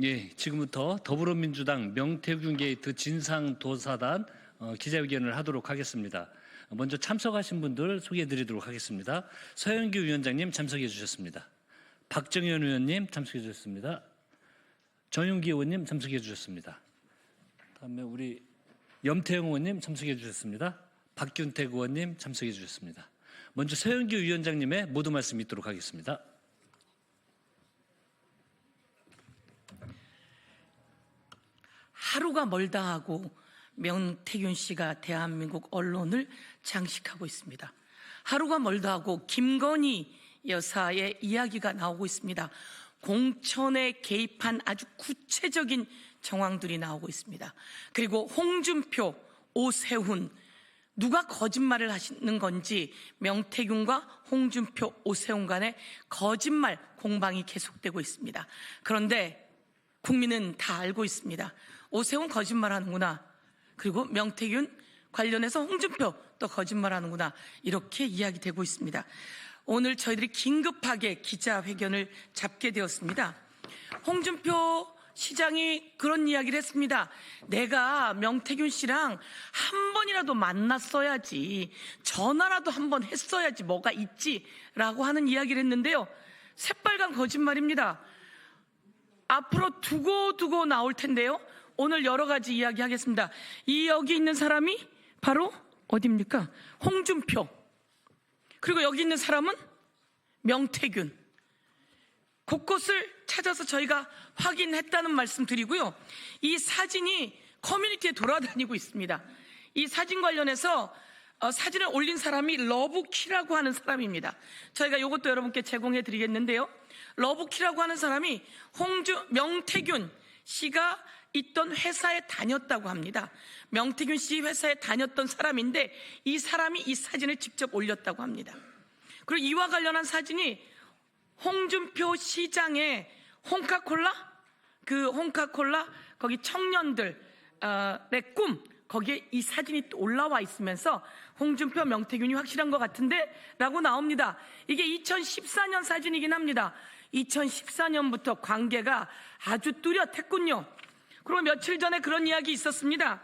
예, 지금부터 더불어민주당 명태균 게이트 진상조사단 기자회견을 하도록 하겠습니다. 먼저 참석하신 분들 소개해드리도록 하겠습니다. 서영규 위원장님 참석해 주셨습니다. 박정현 의원님 참석해 주셨습니다. 정윤기 의원님 참석해 주셨습니다. 다음에 우리 염태영 의원님 참석해 주셨습니다. 박균택 의원님 참석해 주셨습니다. 먼저 서영규 위원장님의 모두 말씀 있도록 하겠습니다. 하루가 멀다 하고 명태균 씨가 대한민국 언론을 장식하고 있습니다. 하루가 멀다 하고 김건희 여사의 이야기가 나오고 있습니다. 공천에 개입한 아주 구체적인 정황들이 나오고 있습니다. 그리고 홍준표, 오세훈 누가 거짓말을 하시는 건지 명태균과 홍준표, 오세훈 간의 거짓말 공방이 계속되고 있습니다. 그런데 국민은 다 알고 있습니다. 오세훈 거짓말하는구나. 그리고 명태균 관련해서 홍준표 또 거짓말하는구나. 이렇게 이야기되고 있습니다. 오늘 저희들이 긴급하게 기자회견을 잡게 되었습니다. 홍준표 시장이 그런 이야기를 했습니다. 내가 명태균 씨랑 한 번이라도 만났어야지, 전화라도 한 번 했어야지 뭐가 있지라고 하는 이야기를 했는데요. 새빨간 거짓말입니다. 앞으로 두고 나올 텐데요. 오늘 여러 가지 이야기하겠습니다. 여기 있는 사람이 바로 어디입니까? 홍준표. 그리고 여기 있는 사람은 명태균. 곳곳을 찾아서 저희가 확인했다는 말씀 드리고요. 이 사진이 커뮤니티에 돌아다니고 있습니다. 이 사진 관련해서 사진을 올린 사람이 러브키라고 하는 사람입니다. 저희가 이것도 여러분께 제공해 드리겠는데요. 러브키라고 하는 사람이 명태균 씨가 있던 회사에 다녔다고 합니다. 명태균 씨 회사에 다녔던 사람인데 이 사람이 이 사진을 직접 올렸다고 합니다. 그리고 이와 관련한 사진이 홍준표 시장의 홍카콜라? 그 홍카콜라 거기 청년들의 꿈, 거기에 이 사진이 또 올라와 있으면서 홍준표, 명태균이 확실한 것 같은데? 라고 나옵니다. 이게 2014년 사진이긴 합니다. 2014년부터 관계가 아주 뚜렷했군요. 그리고 며칠 전에 그런 이야기 있었습니다.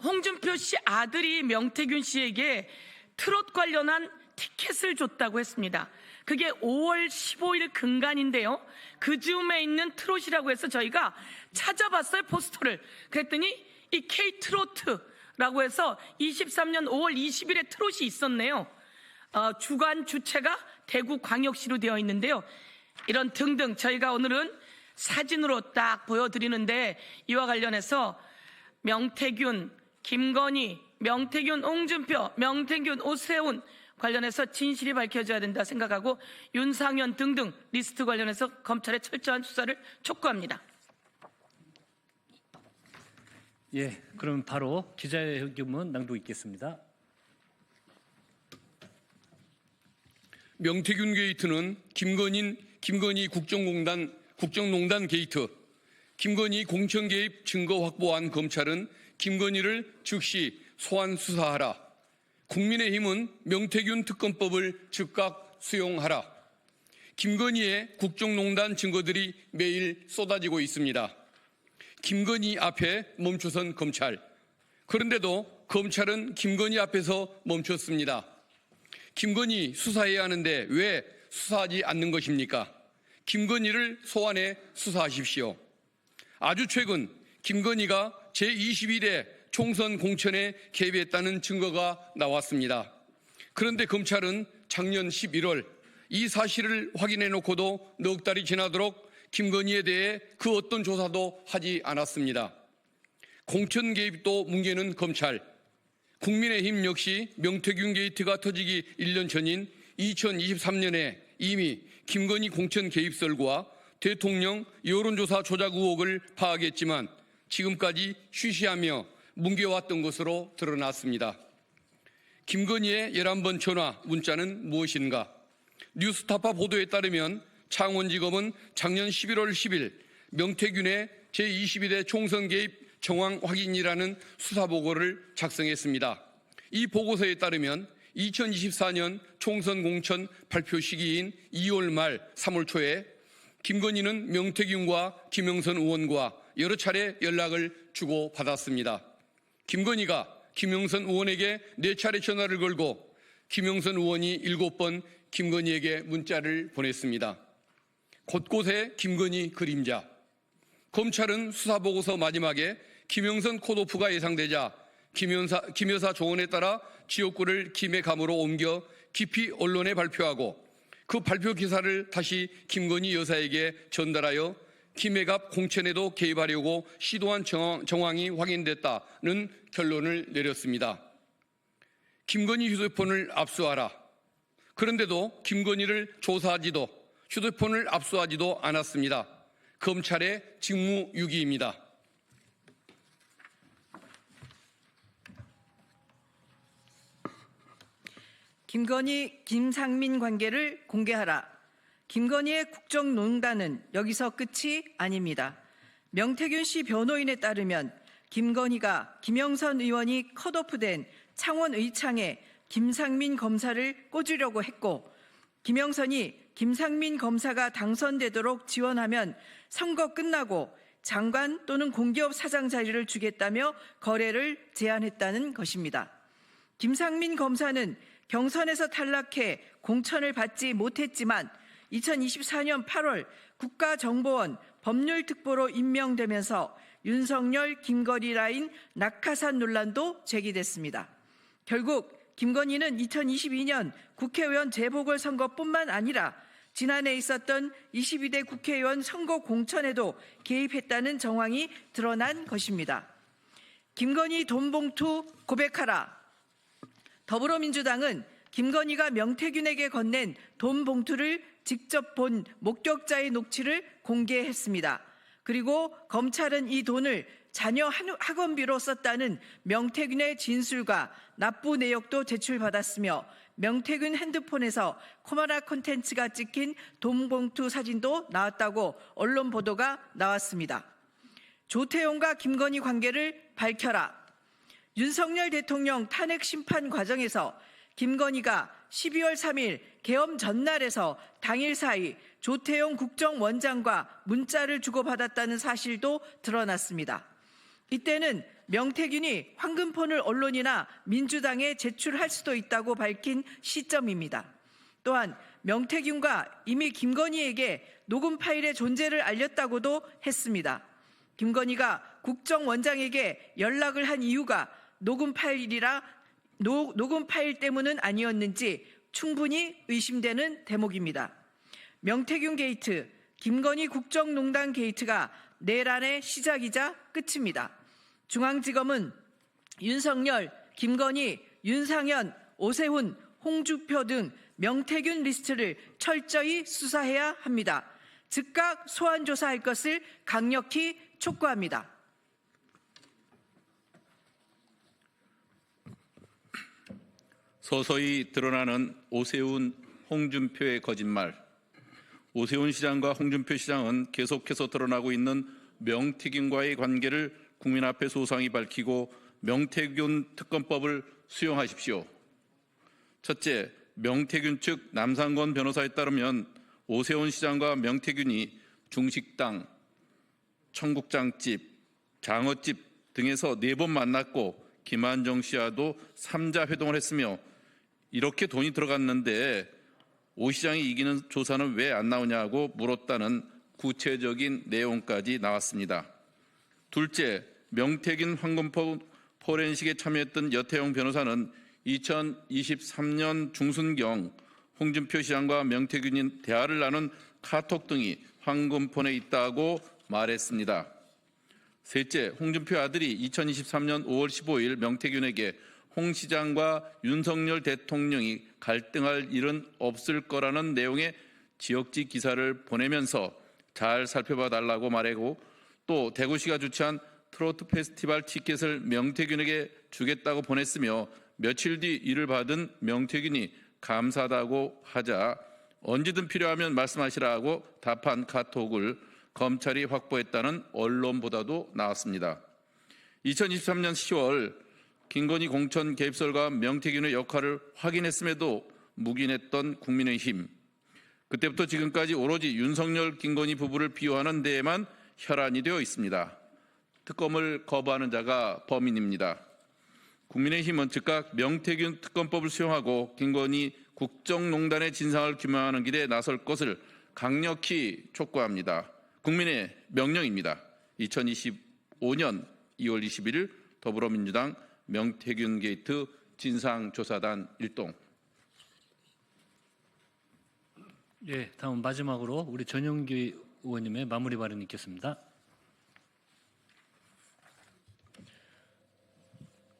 홍준표 씨 아들이 명태균 씨에게 트롯 관련한 티켓을 줬다고 했습니다. 그게 5월 15일 근간인데요. 그 즈음에 있는 트롯이라고 해서 저희가 찾아봤어요, 포스터를. 그랬더니 이 K트로트라고 해서 23년 5월 20일에 트롯이 있었네요. 주간 주체가 대구광역시로 되어 있는데요. 이런 등등 저희가 오늘은 사진으로 딱 보여드리는데 이와 관련해서 명태균, 김건희, 명태균, 홍준표, 명태균, 오세훈 관련해서 진실이 밝혀져야 된다 생각하고 윤상현 등등 리스트 관련해서 검찰의 철저한 수사를 촉구합니다. 예, 그럼 바로 기자회견문 낭독 있겠습니다. 명태균 게이트는 김건희 국정농단 게이트, 김건희 공천 개입 증거 확보한 검찰은 김건희를 즉시 소환 수사하라. 국민의힘은 명태균 특검법을 즉각 수용하라. 김건희의 국정농단 증거들이 매일 쏟아지고 있습니다. 김건희 앞에 멈춰선 검찰. 그런데도 검찰은 김건희 앞에서 멈췄습니다. 김건희 수사해야 하는데 왜 수사하지 않는 것입니까? 김건희를 소환해 수사하십시오. 아주 최근 김건희가 제21대 총선 공천에 개입했다는 증거가 나왔습니다. 그런데 검찰은 작년 11월 이 사실을 확인해놓고도 넉 달이 지나도록 김건희에 대해 그 어떤 조사도 하지 않았습니다. 공천 개입도 뭉개는 검찰. 국민의힘 역시 명태균 게이트가 터지기 1년 전인 2023년에 이미 김건희 공천 개입설과 대통령 여론조사 조작 의혹을 파악했지만 지금까지 쉬쉬하며 뭉개왔던 것으로 드러났습니다. 김건희의 11번 전화, 문자는 무엇인가? 뉴스타파 보도에 따르면 창원지검은 작년 11월 10일 명태균의 제22대 총선 개입 정황 확인이라는 수사보고를 작성했습니다. 이 보고서에 따르면 2024년 총선 공천 발표 시기인 2월 말 3월 초에 김건희는 명태균과 김영선 의원과 여러 차례 연락을 주고받았습니다. 김건희가 김영선 의원에게 4차례 전화를 걸고 김영선 의원이 7번 김건희에게 문자를 보냈습니다. 곳곳에 김건희 그림자. 검찰은 수사보고서 마지막에 김영선 컷오프가 예상되자 김 여사 조언에 따라 지역구를 김해 감으로 옮겨 깊이 언론에 발표하고 그 발표 기사를 다시 김건희 여사에게 전달하여 김해갑 공천에도 개입하려고 시도한 정황이 확인됐다는 결론을 내렸습니다. 김건희 휴대폰을 압수하라. 그런데도 김건희를 조사하지도 휴대폰을 압수하지도 않았습니다. 검찰의 직무유기입니다. 김건희, 김상민 관계를 공개하라. 김건희의 국정농단은 여기서 끝이 아닙니다. 명태균 씨 변호인에 따르면 김건희가 김영선 의원이 컷오프된 창원 의창에 김상민 검사를 꽂으려고 했고 김영선이 김상민 검사가 당선되도록 지원하면 선거 끝나고 장관 또는 공기업 사장 자리를 주겠다며 거래를 제안했다는 것입니다. 김상민 검사는 경선에서 탈락해 공천을 받지 못했지만 2024년 8월 국가정보원 법률특보로 임명되면서 윤석열, 김건희 라인 낙하산 논란도 제기됐습니다. 결국 김건희는 2022년 국회의원 재보궐선거뿐만 아니라 지난해 있었던 22대 국회의원 선거 공천에도 개입했다는 정황이 드러난 것입니다. 김건희 돈봉투 고백하라. 더불어민주당은 김건희가 명태균에게 건넨 돈 봉투를 직접 본 목격자의 녹취를 공개했습니다. 그리고 검찰은 이 돈을 자녀 학원비로 썼다는 명태균의 진술과 납부 내역도 제출받았으며 명태균 핸드폰에서 코마라 콘텐츠가 찍힌 돈 봉투 사진도 나왔다고 언론 보도가 나왔습니다. 조태용과 김건희 관계를 밝혀라. 윤석열 대통령 탄핵 심판 과정에서 김건희가 12월 3일 계엄 전날에서 당일 사이 조태용 국정원장과 문자를 주고받았다는 사실도 드러났습니다. 이때는 명태균이 황금폰을 언론이나 민주당에 제출할 수도 있다고 밝힌 시점입니다. 또한 명태균과 이미 김건희에게 녹음 파일의 존재를 알렸다고도 했습니다. 김건희가 국정원장에게 연락을 한 이유가 녹음 파일 때문은 아니었는지 충분히 의심되는 대목입니다. 명태균 게이트, 김건희 국정농단 게이트가 내란의 시작이자 끝입니다. 중앙지검은 윤석열, 김건희, 윤상현, 오세훈, 홍주표 등 명태균 리스트를 철저히 수사해야 합니다. 즉각 소환 조사할 것을 강력히 촉구합니다. 서서히 드러나는 오세훈, 홍준표의 거짓말. 오세훈 시장과 홍준표 시장은 계속해서 드러나고 있는 명태균과의 관계를 국민 앞에 소상히 밝히고 명태균 특검법을 수용하십시오. 첫째, 명태균 측 남상권 변호사에 따르면 오세훈 시장과 명태균이 중식당, 청국장집, 장어집 등에서 4번 만났고 김한정 씨와도 3자 회동을 했으며 이렇게 돈이 들어갔는데 오 시장이 이기는 조사는 왜 안 나오냐고 물었다는 구체적인 내용까지 나왔습니다. 둘째, 명태균 황금포 포렌식에 참여했던 여태용 변호사는 2023년 중순경 홍준표 시장과 명태균이 대화를 나눈 카톡 등이 황금폰에 있다고 말했습니다. 셋째, 홍준표 아들이 2023년 5월 15일 명태균에게 홍 시장과 윤석열 대통령이 갈등할 일은 없을 거라는 내용의 지역지 기사를 보내면서 잘 살펴봐 달라고 말하고 또 대구시가 주최한 트로트 페스티벌 티켓을 명태균에게 주겠다고 보냈으며 며칠 뒤 이를 받은 명태균이 감사하다고 하자 언제든 필요하면 말씀하시라고 답한 카톡을 검찰이 확보했다는 언론 보도도 나왔습니다. 2023년 10월 김건희 공천 개입설과 명태균의 역할을 확인했음에도 묵인했던 국민의힘. 그때부터 지금까지 오로지 윤석열, 김건희 부부를 비호하는 데에만 혈안이 되어 있습니다. 특검을 거부하는 자가 범인입니다. 국민의힘은 즉각 명태균 특검법을 수용하고 김건희 국정농단의 진상을 규명하는 길에 나설 것을 강력히 촉구합니다. 국민의 명령입니다. 2025년 2월 21일 더불어민주당 명태균 게이트 진상조사단 일동. 예, 다음 마지막으로 우리 전용기 의원님의 마무리 발언 있겠습니다.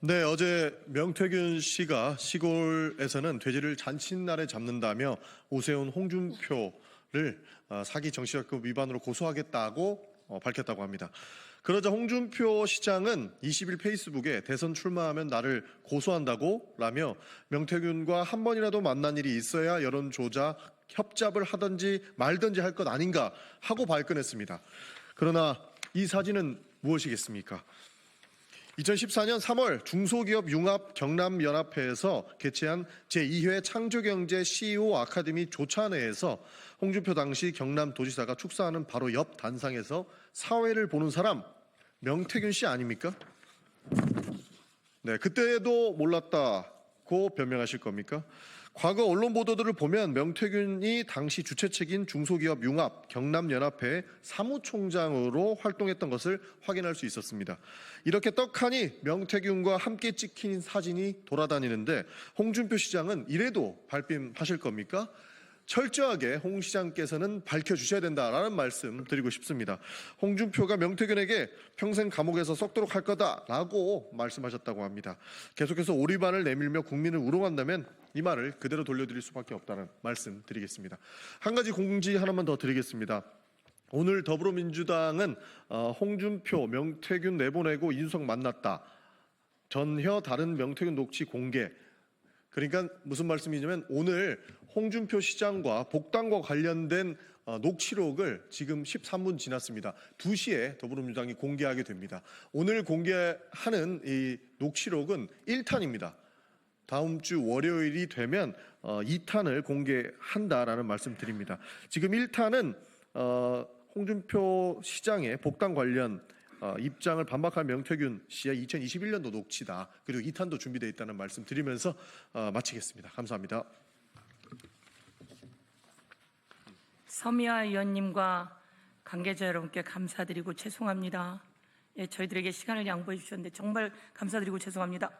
네, 어제 명태균 씨가 시골에서는 돼지를 잔칫날에 잡는다며 오세훈, 홍준표를 사기 정치자금 위반으로 고소하겠다고 밝혔다고 합니다. 그러자 홍준표 시장은 20일 페이스북에 대선 출마하면 나를 고소한다고 라며 명태균과 한 번이라도 만난 일이 있어야 여론 조작 협잡을 하든지 말든지 할 것 아닌가 하고 발끈했습니다. 그러나 이 사진은 무엇이겠습니까? 2014년 3월 중소기업 융합 경남연합회에서 개최한 제2회 창조경제 CEO 아카데미 조차내에서 홍준표 당시 경남도지사가 축사하는 바로 옆 단상에서 사회를 보는 사람 명태균 씨 아닙니까? 네, 그때도 몰랐다고 변명하실 겁니까? 과거 언론 보도들을 보면 명태균이 당시 주최책인 중소기업 융합 경남연합회 사무총장으로 활동했던 것을 확인할 수 있었습니다. 이렇게 떡하니 명태균과 함께 찍힌 사진이 돌아다니는데 홍준표 시장은 이래도 발뺌하실 겁니까? 철저하게 홍 시장께서는 밝혀주셔야 된다라는 말씀 드리고 싶습니다. 홍준표가 명태균에게 평생 감옥에서 썩도록 할 거다라고 말씀하셨다고 합니다. 계속해서 오리반을 내밀며 국민을 우롱한다면 이 말을 그대로 돌려드릴 수밖에 없다는 말씀 드리겠습니다. 한 가지 공지 하나만 더 드리겠습니다. 오늘 더불어민주당은 홍준표, 명태균 내보내고 이준석 만났다. 전혀 다른 명태균 녹취 공개. 그러니까 무슨 말씀이냐면 오늘 홍준표 시장과 복당과 관련된 녹취록을 지금 13분 지났습니다. 2시에 더불어민주당이 공개하게 됩니다. 오늘 공개하는 이 녹취록은 1탄입니다. 다음 주 월요일이 되면 2탄을 공개한다라는 말씀 드립니다. 지금 1탄은 홍준표 시장의 복당 관련 입장을 반박한 명태균 씨의 2021년도 녹취다. 그리고 2탄도 준비되어 있다는 말씀 드리면서 마치겠습니다. 감사합니다. 서미화 의원님과 관계자 여러분께 감사드리고 죄송합니다. 예, 저희들에게 시간을 양보해 주셨는데 정말 감사드리고 죄송합니다.